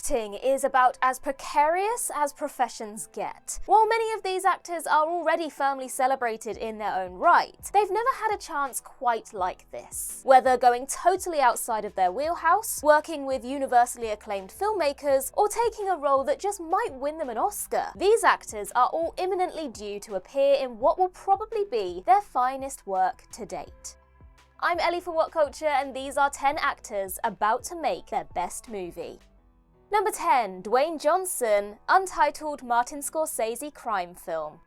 Acting is about as precarious as professions get. While many of these actors are already firmly celebrated in their own right, they've never had a chance quite like this. Whether going totally outside of their wheelhouse, working with universally acclaimed filmmakers, or taking a role that just might win them an Oscar, these actors are all imminently due to appear in what will probably be their finest work to date. I'm Ellie for What Culture, and these are 10 actors about to make their best movie. Number 10. Dwayne Johnson, untitled Martin Scorsese crime film.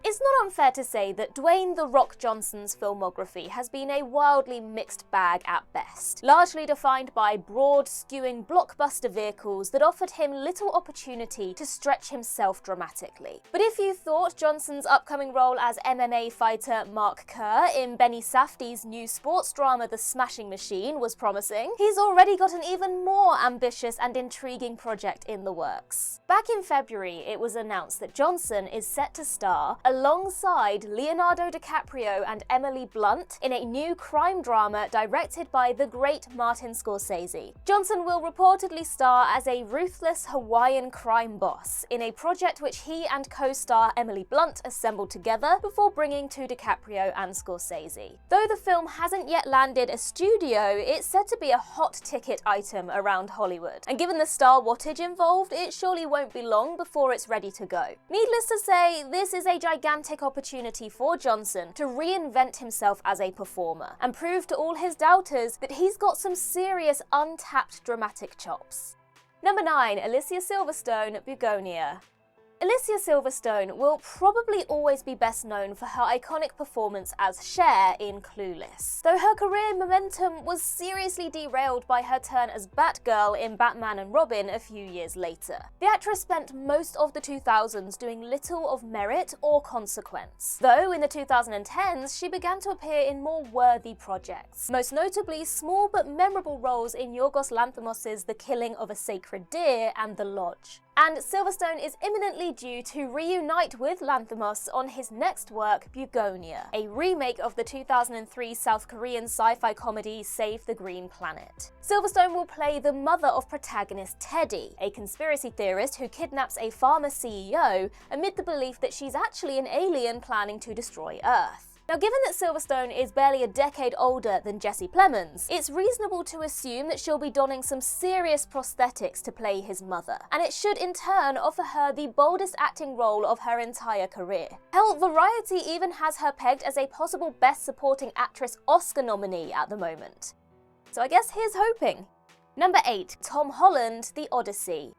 It's not unfair to say that Dwayne "The Rock" Johnson's filmography has been a wildly mixed bag at best, largely defined by broad, skewing blockbuster vehicles that offered him little opportunity to stretch himself dramatically. But if you thought Johnson's upcoming role as MMA fighter Mark Kerr in Benny Safdie's new sports drama The Smashing Machine was promising, he's already got an even more ambitious and intriguing project in the works. Back in February, it was announced that Johnson is set to star alongside Leonardo DiCaprio and Emily Blunt in a new crime drama directed by the great Martin Scorsese. Johnson will reportedly star as a ruthless Hawaiian crime boss in a project which he and co-star Emily Blunt assembled together before bringing to DiCaprio and Scorsese. Though the film hasn't yet landed a studio, it's said to be a hot ticket item around Hollywood, and given the star wattage involved, it surely won't be long before it's ready to go. Needless to say, this is a gigantic opportunity for Johnson to reinvent himself as a performer and prove to all his doubters that he's got some serious untapped dramatic chops. Number 9. Alicia Silverstone, Begonia. Alicia Silverstone will probably always be best known for her iconic performance as Cher in Clueless, though her career momentum was seriously derailed by her turn as Batgirl in Batman and Robin a few years later. The actress spent most of the 2000s doing little of merit or consequence, though in the 2010s she began to appear in more worthy projects, most notably small but memorable roles in Yorgos Lanthimos' The Killing of a Sacred Deer and The Lodge. And Silverstone is imminently due to reunite with Lanthimos on his next work, Begonia, a remake of the 2003 South Korean sci-fi comedy Save the Green Planet. Silverstone will play the mother of protagonist Teddy, a conspiracy theorist who kidnaps a farmer CEO amid the belief that she's actually an alien planning to destroy Earth. Now, given that Silverstone is barely a decade older than Jesse Plemons, it's reasonable to assume that she'll be donning some serious prosthetics to play his mother, and it should in turn offer her the boldest acting role of her entire career. Hell, Variety even has her pegged as a possible Best Supporting Actress Oscar nominee at the moment. So I guess here's hoping. Number 8. Tom Holland, The Odyssey.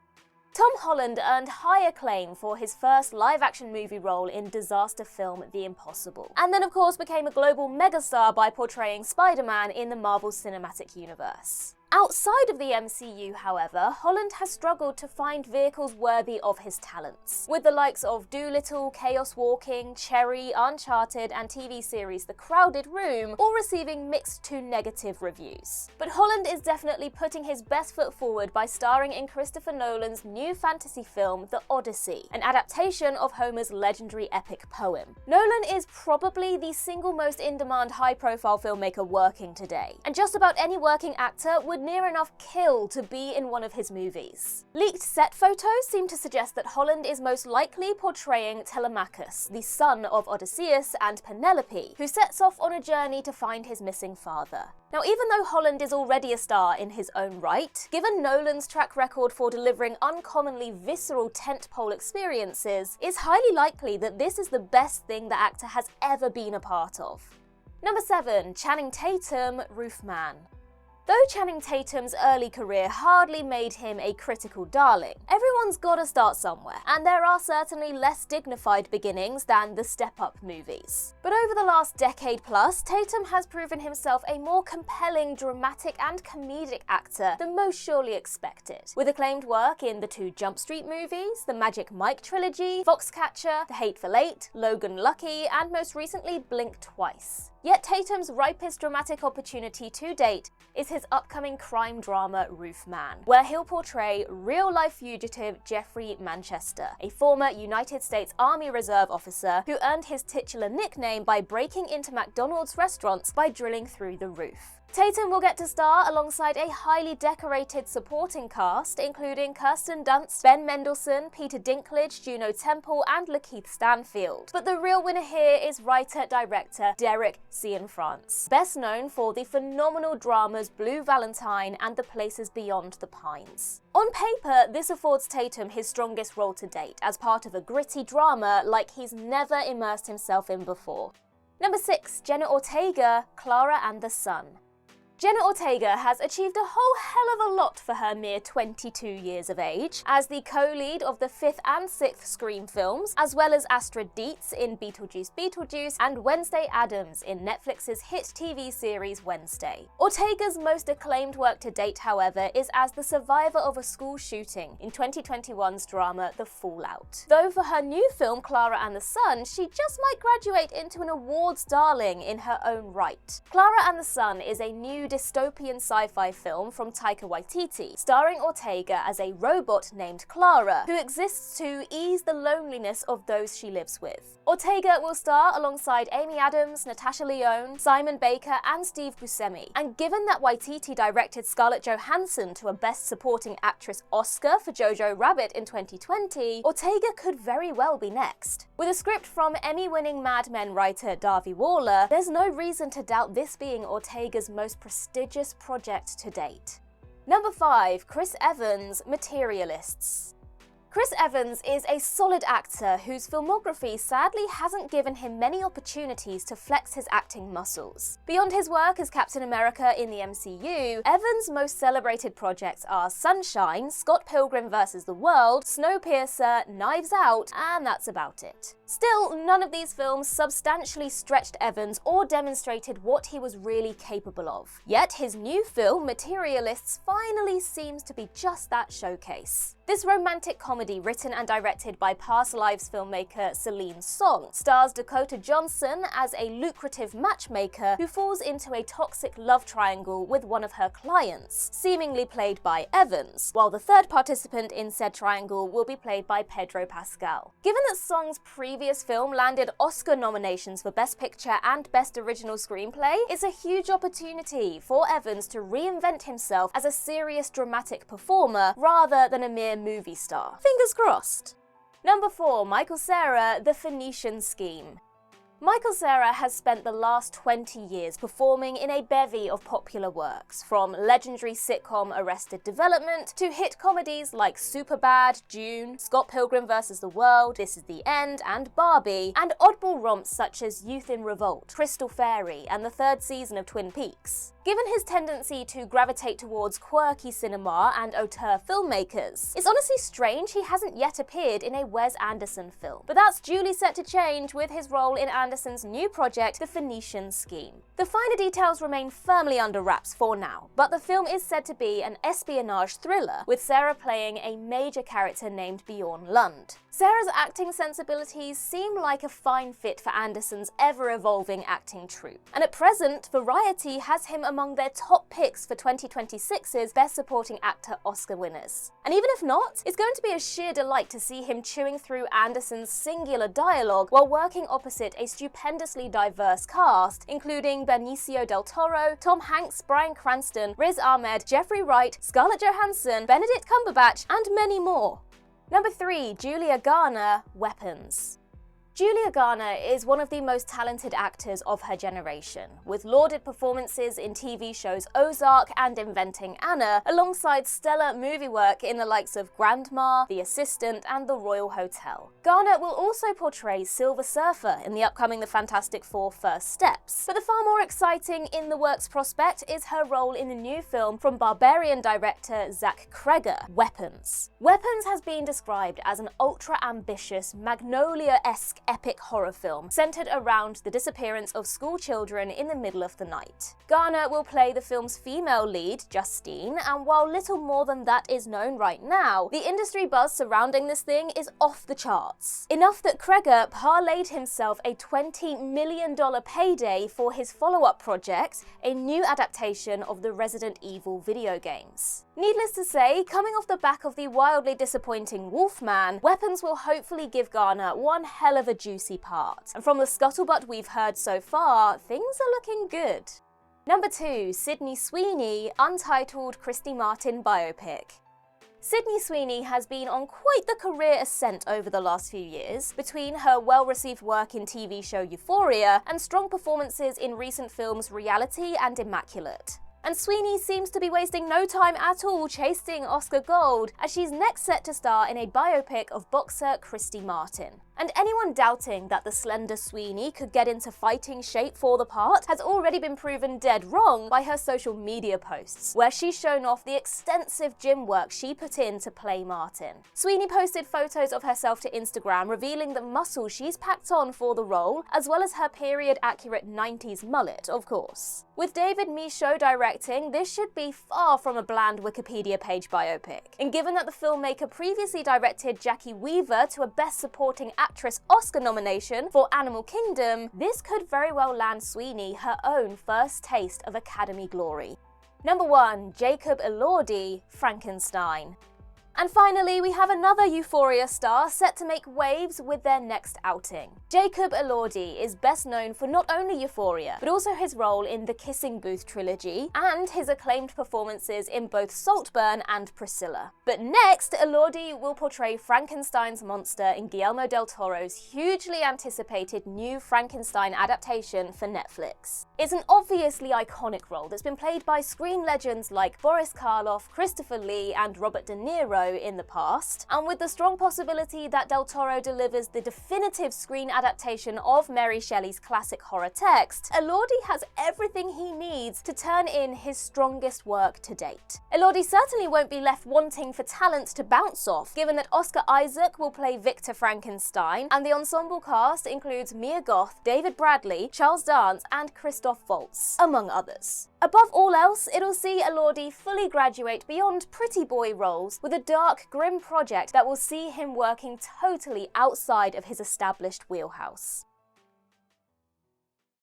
Tom Holland earned high acclaim for his first live-action movie role in disaster film The Impossible, and then of course became a global megastar by portraying Spider-Man in the Marvel Cinematic Universe. Outside of the MCU, however, Holland has struggled to find vehicles worthy of his talents, with the likes of Dolittle, Chaos Walking, Cherry, Uncharted, and TV series The Crowded Room all receiving mixed to negative reviews. But Holland is definitely putting his best foot forward by starring in Christopher Nolan's new fantasy film The Odyssey, an adaptation of Homer's legendary epic poem. Nolan is probably the single most in-demand high-profile filmmaker working today, and just about any working actor would near enough kill to be in one of his movies. Leaked set photos seem to suggest that Holland is most likely portraying Telemachus, the son of Odysseus and Penelope, who sets off on a journey to find his missing father. Now, even though Holland is already a star in his own right, given Nolan's track record for delivering uncommonly visceral tentpole experiences, it's highly likely that this is the best thing the actor has ever been a part of. Number 7. Channing Tatum, Roofman. Though Channing Tatum's early career hardly made him a critical darling, everyone's gotta start somewhere, and there are certainly less dignified beginnings than the Step Up movies. But over the last decade plus, Tatum has proven himself a more compelling, dramatic and comedic actor than most surely expected, with acclaimed work in the 2 Jump Street movies, the Magic Mike trilogy, Foxcatcher, The Hateful Eight, Logan Lucky, and most recently Blink Twice. Yet Tatum's ripest dramatic opportunity to date is his upcoming crime drama Roofman, where he'll portray real-life fugitive Jeffrey Manchester, a former United States Army Reserve officer who earned his titular nickname by breaking into McDonald's restaurants by drilling through the roof. Tatum will get to star alongside a highly decorated supporting cast, including Kirsten Dunst, Ben Mendelsohn, Peter Dinklage, Juno Temple, and Lakeith Stanfield. But the real winner here is writer-director Derek Cianfrance, best known for the phenomenal dramas Blue Valentine and The Places Beyond the Pines. On paper, this affords Tatum his strongest role to date, as part of a gritty drama like he's never immersed himself in before. Number 6. Jenna Ortega, Clara and the Sun. Jenna Ortega has achieved a whole hell of a lot for her mere 22 years of age, as the co-lead of the 5th and 6th Scream films, as well as Astrid Dietz in Beetlejuice and Wednesday Addams in Netflix's hit TV series Wednesday. Ortega's most acclaimed work to date, however, is as the survivor of a school shooting in 2021's drama The Fallout. Though for her new film Clara and the Sun, she just might graduate into an awards darling in her own right. Clara and the Sun is a new dystopian sci-fi film from Taika Waititi, starring Ortega as a robot named Clara, who exists to ease the loneliness of those she lives with. Ortega will star alongside Amy Adams, Natasha Lyonne, Simon Baker, and Steve Buscemi. And given that Waititi directed Scarlett Johansson to a Best Supporting Actress Oscar for Jojo Rabbit in 2020, Ortega could very well be next. With a script from Emmy-winning Mad Men writer Darby Waller, there's no reason to doubt this being Ortega's most prestigious project to date. Number 5. Chris Evans, Materialists. Chris Evans is a solid actor whose filmography sadly hasn't given him many opportunities to flex his acting muscles. Beyond his work as Captain America in the MCU, Evans' most celebrated projects are Sunshine, Scott Pilgrim vs. the World, Snowpiercer, Knives Out, and that's about it. Still, none of these films substantially stretched Evans or demonstrated what he was really capable of. Yet his new film, Materialists, finally seems to be just that showcase. This romantic comedy, written and directed by Past Lives filmmaker Celine Song, stars Dakota Johnson as a lucrative matchmaker who falls into a toxic love triangle with one of her clients, seemingly played by Evans, while the third participant in said triangle will be played by Pedro Pascal. Given that Song's previous film landed Oscar nominations for Best Picture and Best Original Screenplay, it's a huge opportunity for Evans to reinvent himself as a serious dramatic performer rather than a mere movie star. Fingers crossed. Number 4. Michael Cera, The Phoenician Scheme. Michael Cera has spent the last 20 years performing in a bevy of popular works, from legendary sitcom Arrested Development to hit comedies like Superbad, Dune, Scott Pilgrim vs. the World, This Is the End, and Barbie, and oddball romps such as Youth in Revolt, Crystal Fairy, and the 3rd season of Twin Peaks. Given his tendency to gravitate towards quirky cinema and auteur filmmakers, it's honestly strange he hasn't yet appeared in a Wes Anderson film. But that's duly set to change with his role in Anderson's new project, The Phoenician Scheme. The finer details remain firmly under wraps for now, but the film is said to be an espionage thriller, with Cera playing a major character named Bjorn Lund. Cera's acting sensibilities seem like a fine fit for Anderson's ever-evolving acting troupe, and at present, Variety has him among their top picks for 2026's Best Supporting Actor Oscar winners. And even if not, it's going to be a sheer delight to see him chewing through Anderson's singular dialogue while working opposite a stupendously diverse cast, including Benicio del Toro, Tom Hanks, Bryan Cranston, Riz Ahmed, Jeffrey Wright, Scarlett Johansson, Benedict Cumberbatch, and many more. Number 3. Julia Garner, Weapons. Julia Garner is one of the most talented actors of her generation, with lauded performances in TV shows Ozark and Inventing Anna, alongside stellar movie work in the likes of Grandma, The Assistant, and The Royal Hotel. Garner will also portray Silver Surfer in the upcoming The Fantastic Four: First Steps, but the far more exciting in-the-works prospect is her role in the new film from Barbarian director Zach Cregger, Weapons. Weapons has been described as an ultra-ambitious, Magnolia-esque epic horror film centered around the disappearance of school children in the middle of the night. Garner will play the film's female lead, Justine, and while little more than that is known right now, the industry buzz surrounding this thing is off the charts. Enough that Cregger parlayed himself a $20 million payday for his follow-up project, a new adaptation of the Resident Evil video games. Needless to say, coming off the back of the wildly disappointing Wolfman, Weapons will hopefully give Garner one hell of a juicy part. And from the scuttlebutt we've heard so far, things are looking good. Number 2. Sydney Sweeney, untitled Christy Martin biopic. Sydney Sweeney has been on quite the career ascent over the last few years, between her well-received work in TV show Euphoria and strong performances in recent films Reality and Immaculate. And Sweeney seems to be wasting no time at all chasing Oscar gold, as she's next set to star in a biopic of boxer Christy Martin. And anyone doubting that the slender Sweeney could get into fighting shape for the part has already been proven dead wrong by her social media posts, where she's shown off the extensive gym work she put in to play Martin. Sweeney posted photos of herself to Instagram revealing the muscle she's packed on for the role, as well as her period-accurate 90s mullet, of course. With David Michôd directing, this should be far from a bland Wikipedia page biopic. And given that the filmmaker previously directed Jackie Weaver to a Best Supporting Actress Oscar nomination for Animal Kingdom, this could very well land Sweeney her own first taste of Academy glory. Number 1. Jacob Elordi, Frankenstein. And finally, we have another Euphoria star set to make waves with their next outing. Jacob Elordi is best known for not only Euphoria, but also his role in the Kissing Booth trilogy and his acclaimed performances in both Saltburn and Priscilla. But next, Elordi will portray Frankenstein's monster in Guillermo del Toro's hugely anticipated new Frankenstein adaptation for Netflix. It's an obviously iconic role that's been played by screen legends like Boris Karloff, Christopher Lee, and Robert De Niro in the past, and with the strong possibility that Del Toro delivers the definitive screen adaptation of Mary Shelley's classic horror text, Elordi has everything he needs to turn in his strongest work to date. Elordi certainly won't be left wanting for talent to bounce off, given that Oscar Isaac will play Victor Frankenstein, and the ensemble cast includes Mia Goth, David Bradley, Charles Dance, and Christoph Waltz, among others. Above all else, it'll see Elordi fully graduate beyond pretty boy roles with a dark, grim project that will see him working totally outside of his established wheelhouse.